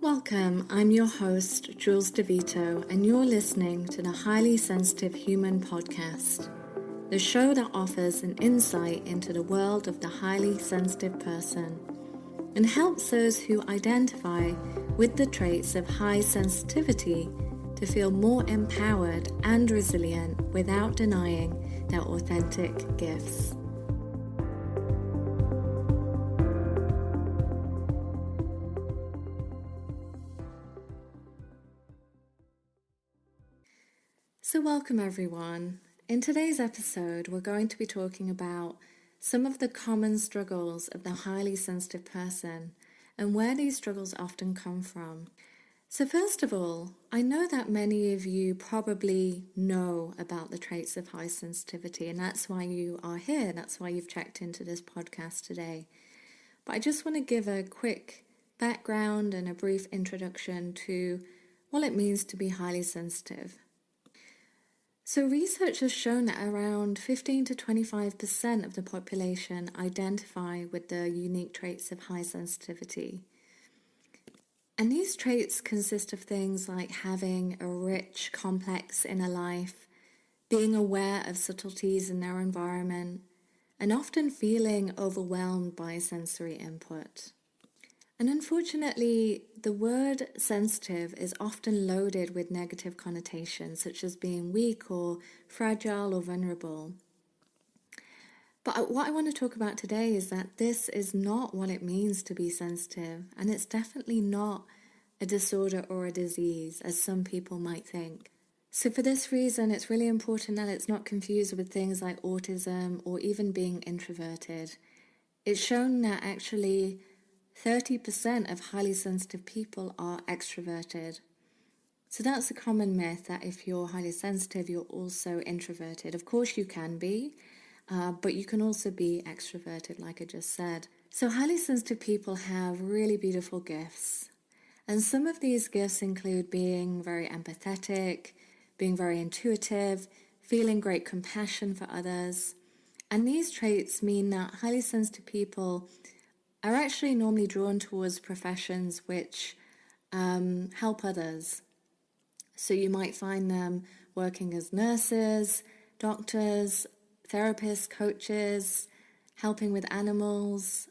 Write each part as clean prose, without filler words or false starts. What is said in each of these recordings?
Welcome, I'm your host, Jules De Vitto, and you're listening to the Highly Sensitive Human Podcast, the show that offers an insight into the world of the highly sensitive person and helps those who identify with the traits of high sensitivity to feel more empowered and resilient without denying their authentic gifts. So welcome everyone. In today's episode, we're going to be talking about some of the common struggles of the highly sensitive person and where these struggles often come from. So first of all, I know that many of you probably know about the traits of high sensitivity, and that's why you are here. That's why you've checked into this podcast today. But I just want to give a quick background and a brief introduction to what it means to be highly sensitive. So research has shown that around 15 to 25% of the population identify with the unique traits of high sensitivity. And these traits consist of things like having a rich, complex inner life, being aware of subtleties in their environment, and often feeling overwhelmed by sensory input. And unfortunately, the word sensitive is often loaded with negative connotations, such as being weak or fragile or vulnerable. But what I want to talk about today is that this is not what it means to be sensitive, and it's definitely not a disorder or a disease, as some people might think. So for this reason, it's really important that it's not confused with things like autism or even being introverted. It's shown that actually 30% of highly sensitive people are extroverted. So that's a common myth that if you're highly sensitive, you're also introverted. Of course you can be, but you can also be extroverted, like I just said. So highly sensitive people have really beautiful gifts. And some of these gifts include being very empathetic, being very intuitive, feeling great compassion for others. And these traits mean that highly sensitive people are actually normally drawn towards professions which help others. So you might find them working as nurses, doctors, therapists, coaches, helping with animals,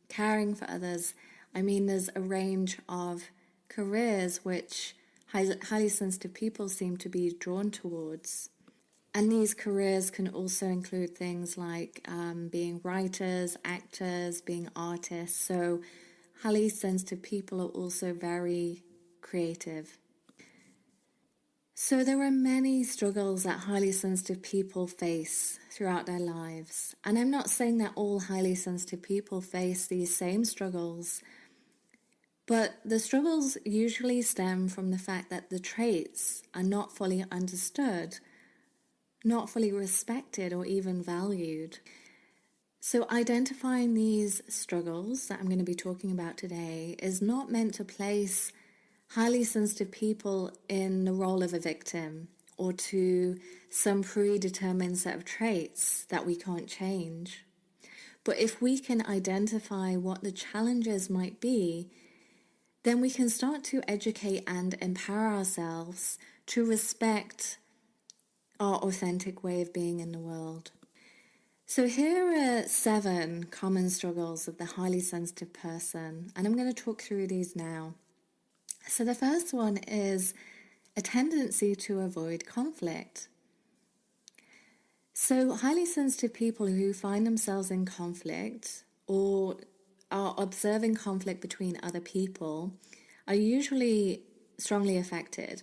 caring for others. I mean, there's a range of careers which highly sensitive people seem to be drawn towards. And these careers can also include things like being writers, actors, being artists. So highly sensitive people are also very creative. So there are many struggles that highly sensitive people face throughout their lives. And I'm not saying that all highly sensitive people face these same struggles, but the struggles usually stem from the fact that the traits are not fully understood, not fully respected or even valued. So identifying these struggles that I'm going to be talking about today is not meant to place highly sensitive people in the role of a victim or to some predetermined set of traits that we can't change. But if we can identify what the challenges might be, then we can start to educate and empower ourselves to respect our authentic way of being in the world. So here are 7 common struggles of the highly sensitive person, and I'm going to talk through these now. So the first one is a tendency to avoid conflict. So highly sensitive people who find themselves in conflict or are observing conflict between other people are usually strongly affected.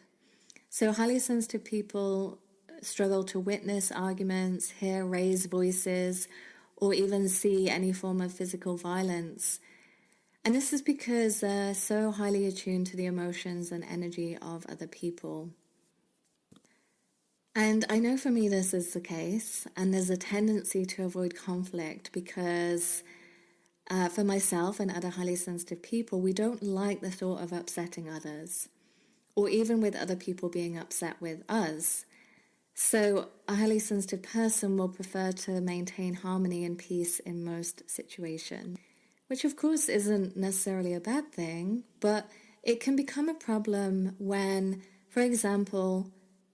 So highly sensitive people struggle to witness arguments, hear raised voices, or even see any form of physical violence. And this is because they're so highly attuned to the emotions and energy of other people. And I know for me this is the case, and there's a tendency to avoid conflict because for myself and other highly sensitive people, we don't like the thought of upsetting others, or even with other people being upset with us. So a highly sensitive person will prefer to maintain harmony and peace in most situations, which of course isn't necessarily a bad thing, but it can become a problem when, for example,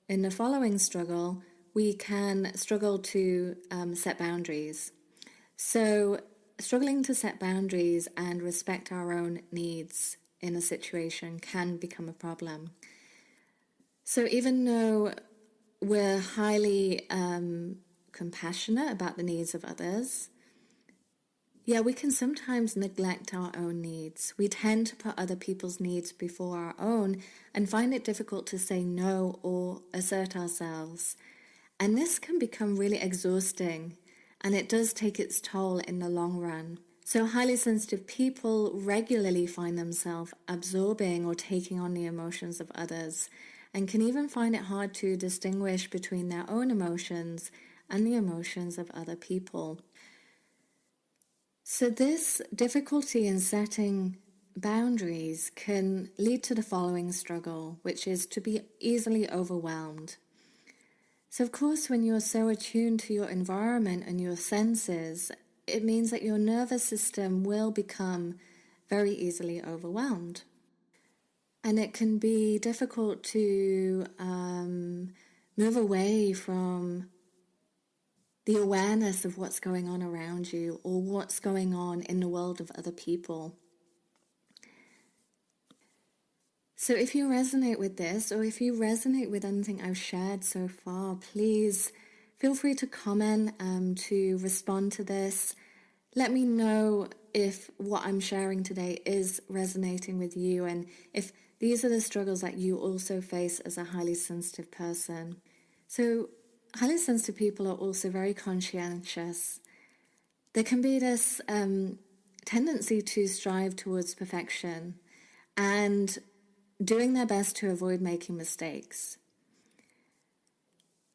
in the following struggle, we can struggle to set boundaries. So, struggling to set boundaries and respect our own needs in a situation can become a problem. So, even though we're highly compassionate about the needs of others, we can sometimes neglect our own needs. We tend to put other people's needs before our own and find it difficult to say no or assert ourselves. And this can become really exhausting, and it does take its toll in the long run. So highly sensitive people regularly find themselves absorbing or taking on the emotions of others, and can even find it hard to distinguish between their own emotions and the emotions of other people. So this difficulty in setting boundaries can lead to the following struggle, which is to be easily overwhelmed. So of course, when you're so attuned to your environment and your senses, it means that your nervous system will become very easily overwhelmed. And it can be difficult to move away from the awareness of what's going on around you or what's going on in the world of other people. So if you resonate with this, or if you resonate with anything I've shared so far, please feel free to comment, to respond to this. Let me know if what I'm sharing today is resonating with you, and if these are the struggles that you also face as a highly sensitive person. So highly sensitive people are also very conscientious. There can be this tendency to strive towards perfection and doing their best to avoid making mistakes.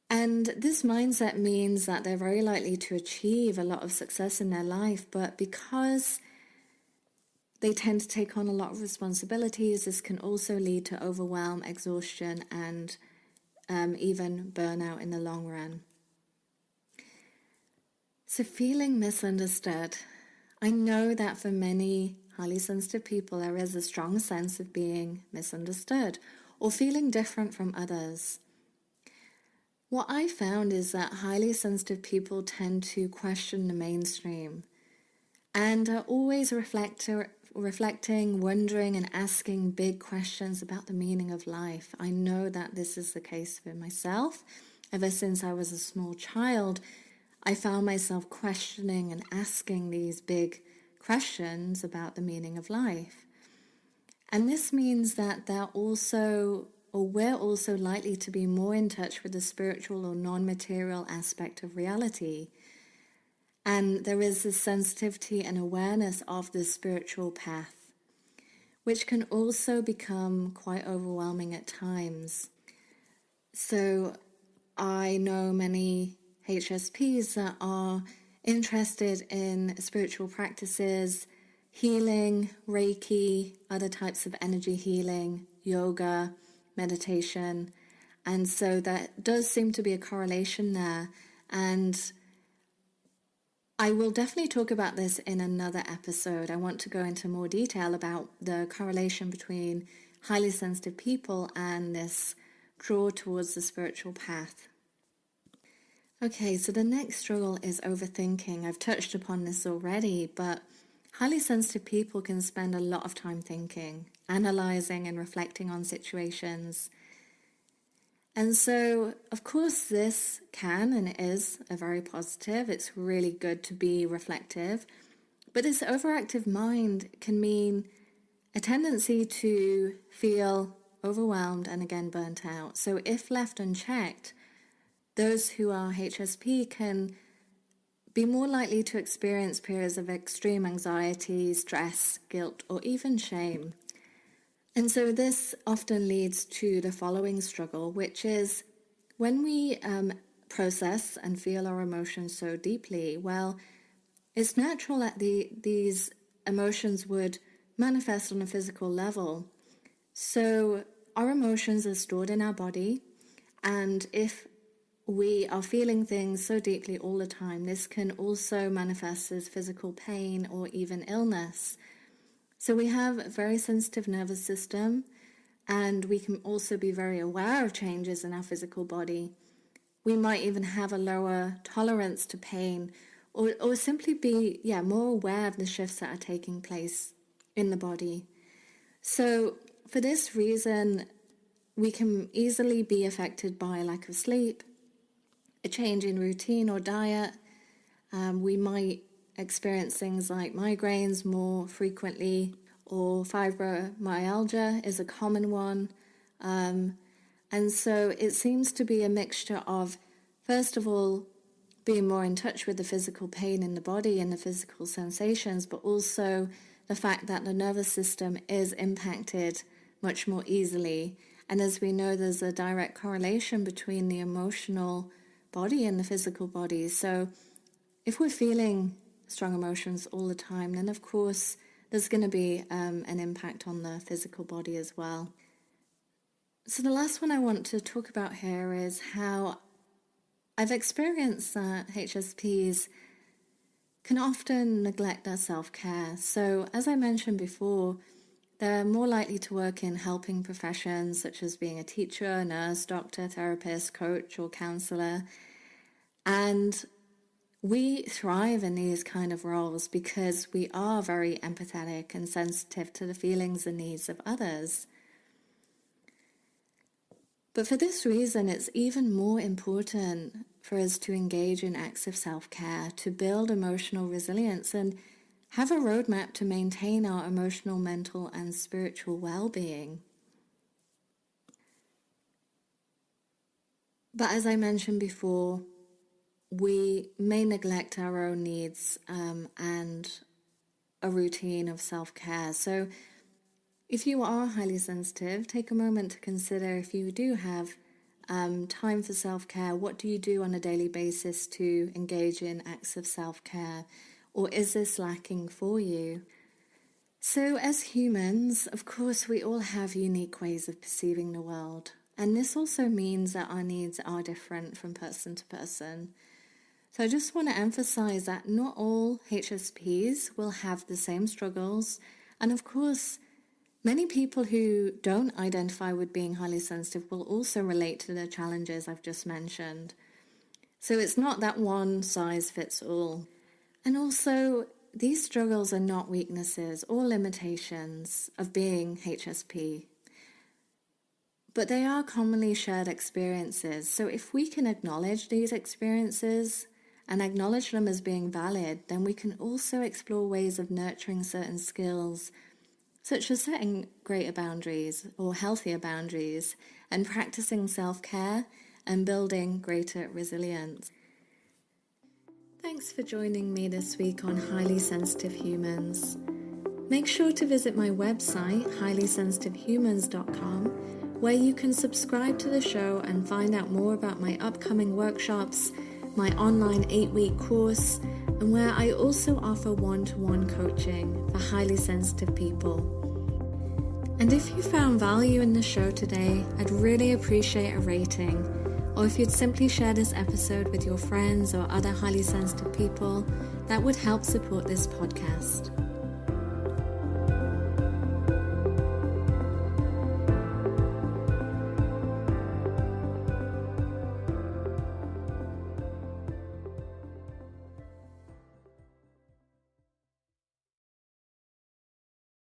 And this mindset means that they're very likely to achieve a lot of success in their life, but because they tend to take on a lot of responsibilities, this can also lead to overwhelm, exhaustion, and even burnout in the long run. So feeling misunderstood. I know that for many highly sensitive people, there is a strong sense of being misunderstood or feeling different from others. What I found is that highly sensitive people tend to question the mainstream and are always reflecting, wondering, and asking big questions about the meaning of life. I know that this is the case for myself. Ever since I was a small child, I found myself questioning and asking these big questions about the meaning of life. And this means that we're also likely to be more in touch with the spiritual or non-material aspect of reality. And there is this sensitivity and awareness of the spiritual path, which can also become quite overwhelming at times. So I know many HSPs that are interested in spiritual practices, healing, Reiki, other types of energy healing, yoga, meditation. And so there does seem to be a correlation there. And I will definitely talk about this in another episode. I want to go into more detail about the correlation between highly sensitive people and this draw towards the spiritual path. Okay, so the next struggle is overthinking. I've touched upon this already, but highly sensitive people can spend a lot of time thinking, analyzing and reflecting on situations. And so, of course, this can and is a very positive. It's really good to be reflective. But this overactive mind can mean a tendency to feel overwhelmed and again burnt out. So if left unchecked, those who are HSP can be more likely to experience periods of extreme anxiety, stress, guilt, or even shame. And so this often leads to the following struggle, which is when we process and feel our emotions so deeply, well, it's natural that these emotions would manifest on a physical level. So our emotions are stored in our body, and if we are feeling things so deeply all the time, this can also manifest as physical pain or even illness. So we have a very sensitive nervous system, and we can also be very aware of changes in our physical body. We might even have a lower tolerance to pain, or simply be more aware of the shifts that are taking place in the body. So for this reason, we can easily be affected by lack of sleep, a change in routine or diet. We might experience things like migraines more frequently, or fibromyalgia is a common one. And so it seems to be a mixture of, first of all, being more in touch with the physical pain in the body and the physical sensations, but also the fact that the nervous system is impacted much more easily. And as we know, there's a direct correlation between the emotional body and the physical body. So if we're feeling strong emotions all the time, then of course there's going to be an impact on the physical body as well. So the last one I want to talk about here is how I've experienced that HSPs can often neglect their self-care. So as I mentioned before, they're more likely to work in helping professions such as being a teacher, nurse, doctor, therapist, coach, or counselor. And we thrive in these kind of roles because we are very empathetic and sensitive to the feelings and needs of others. But for this reason, it's even more important for us to engage in acts of self-care, to build emotional resilience and have a roadmap to maintain our emotional, mental, and spiritual well-being. But as I mentioned before, we may neglect our own needs and a routine of self-care. So if you are highly sensitive, take a moment to consider if you do have time for self-care. What do you do on a daily basis to engage in acts of self-care? Or is this lacking for you? So as humans, of course, we all have unique ways of perceiving the world. And this also means that our needs are different from person to person. So I just want to emphasize that not all HSPs will have the same struggles. And of course, many people who don't identify with being highly sensitive will also relate to the challenges I've just mentioned. So it's not that one size fits all. And also, these struggles are not weaknesses or limitations of being HSP, but they are commonly shared experiences. So if we can acknowledge these experiences and acknowledge them as being valid, then we can also explore ways of nurturing certain skills, such as setting greater boundaries or healthier boundaries and practicing self-care and building greater resilience. Thanks for joining me this week on Highly Sensitive Humans. Make sure to visit my website, highlysensitivehumans.com, where you can subscribe to the show and find out more about my upcoming workshops, my online 8-week course, and where I also offer one-to-one coaching for highly sensitive people. And if you found value in the show today, I'd really appreciate a rating, or if you'd simply share this episode with your friends or other highly sensitive people, that would help support this podcast.